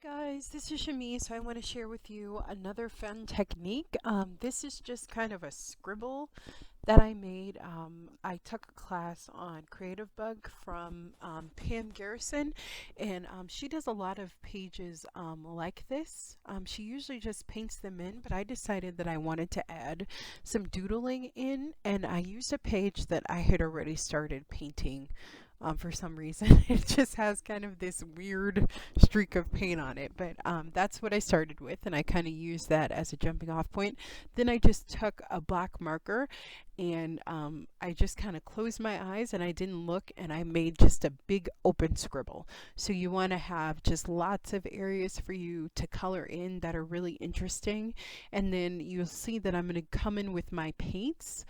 Guys, this is Shami, so I want to share with you another fun technique. This is just kind of a scribble that I made. I took a class on Creative Bug from Pam Garrison, and she does a lot of pages like this. She usually just paints them in, but I decided that I wanted to add some doodling in, and I used a page that I had already started painting. For some reason, it just has kind of this weird streak of paint on it, but that's what I started with, and I kind of used that as a jumping off point. Then I just took a black marker and I just kind of closed my eyes and I didn't look, and I made just a big open scribble. So you want to have just lots of areas for you to color in that are really interesting, and then you'll see that I'm going to come in with my paints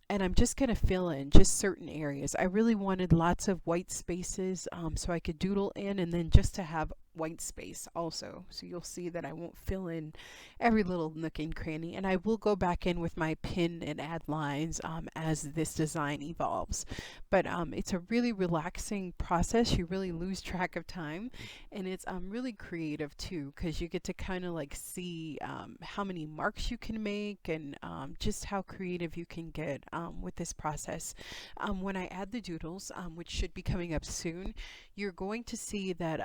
and I'm just going to fill in just certain areas. I really wanted lots of white spaces so I could doodle in, and then just to have white space also. So you'll see that I won't fill in every little nook and cranny, and I will go back in with my pen and add lines as this design evolves. But it's a really relaxing process. You really lose track of time, and it's really creative too, because you get to kind of like see how many marks you can make, and just how creative you can get with this process. When I add the doodles, which should be coming up soon, you're going to see that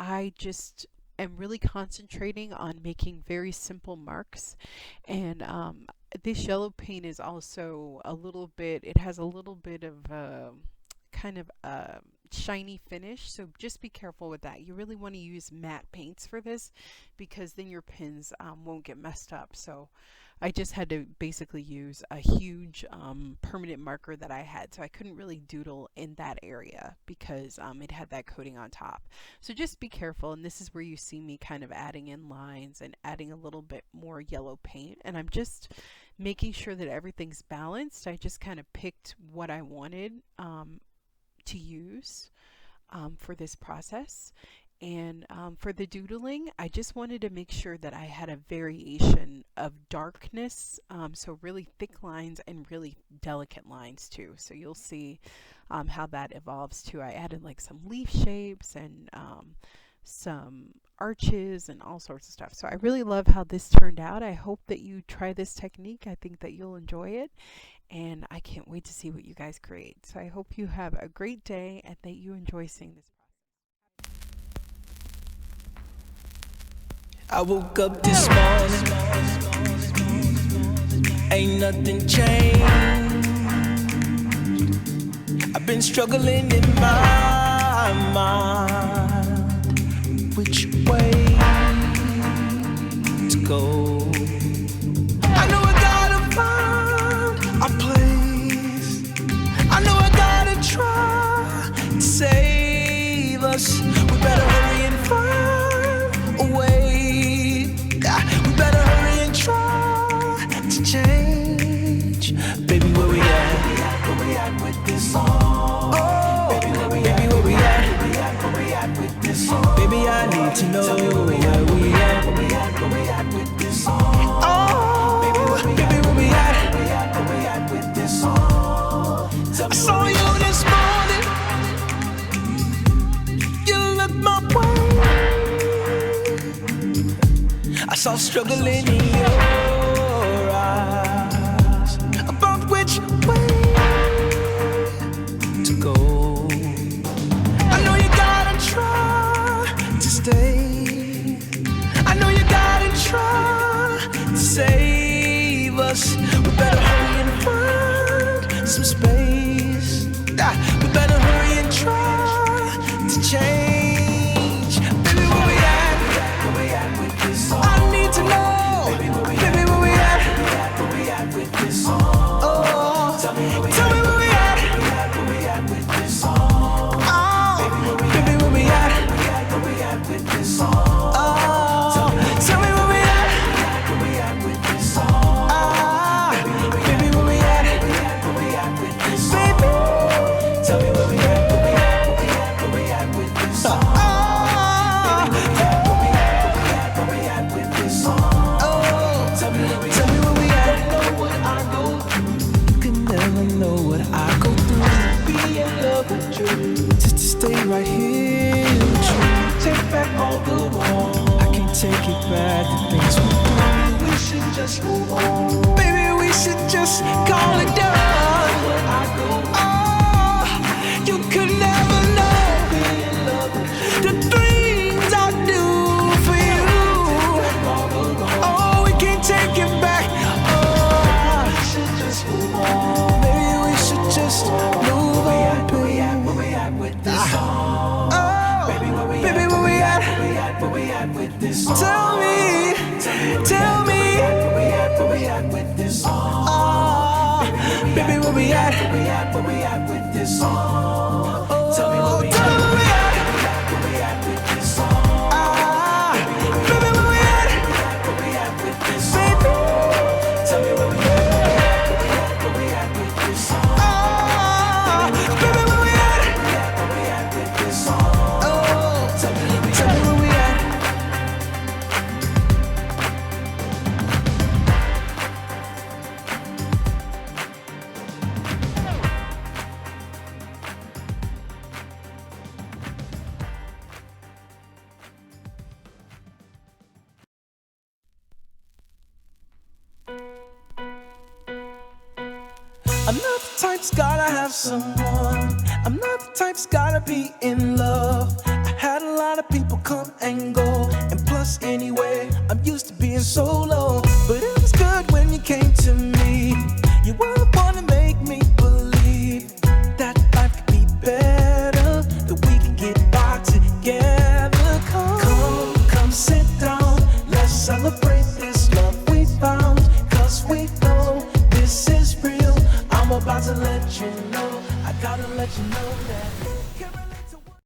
I just am really concentrating on making very simple marks, and this yellow paint is also a little bit, it has a little bit of kind of a shiny finish, so just be careful with that. You really want to use matte paints for this, because then your pens won't get messed up. So I just had to basically use a huge permanent marker that I had, so I couldn't really doodle in that area because it had that coating on top. So just be careful, and this is where you see me kind of adding in lines and adding a little bit more yellow paint, and I'm just making sure that everything's balanced. I just kind of picked what I wanted to use for this process. And for the doodling, I just wanted to make sure that I had a variation of darkness, so really thick lines and really delicate lines too. So you'll see how that evolves too. I added like some leaf shapes and some arches and all sorts of stuff. So I really love how this turned out. I hope that you try this technique. I think that you'll enjoy it, and I can't wait to see what you guys create. So I hope you have a great day and that you enjoy seeing this. I woke up this morning, ain't nothing changed. I've been struggling in my mind, which way to go. I know I gotta find a place, I know I gotta try to save us. We better hurry and find a way. We better hurry and try to change. Baby, where we at? Where we at with this song? Oh, baby, where we at? Where we at with this song? Baby, I need to know where we at. Where we at with this song? Oh, baby, where we at? Where we at with this song? I saw you this morning. You looked my way. I saw struggle in your eyes about which way to go. I know you gotta try to stay. I know you gotta try to save us. We better hurry and find some space. We better hurry and try to change. Baby, where we at? Where we at with this song? I need to know. Baby, where we at? Where we at with this song? Oh, tell me where we at? Where we at with this song? Oh, baby, where we at? Where we at with this song? Oh, tell me where we at? Where we at with this song? Ah, baby, where we at? Where we at with this song? Baby, tell me where we at? Where we at with this song? Just to stay right here with you. take it back. The things we do, we should just move on. Baby, we should just call it done. Oh, you could never know the things I do for you. Oh, we can't take it back. Oh, we should just move on. Maybe we should just move on. Where we at with this song? Oh, baby, where we at? Where we at with this song? Tell me, where we at with this song? Oh, baby, where we at? Where we at with this song? Tell me where we at with this song? Ah, baby, where we at with this song? Tell me where we at with this song? Ah, baby, where we at with this song? Oh, tell me where we at. I'm not the type's gotta have someone. I'm not the type's gotta be in love. I had a lot of people come and go, and plus anyway, I'm used to being solo.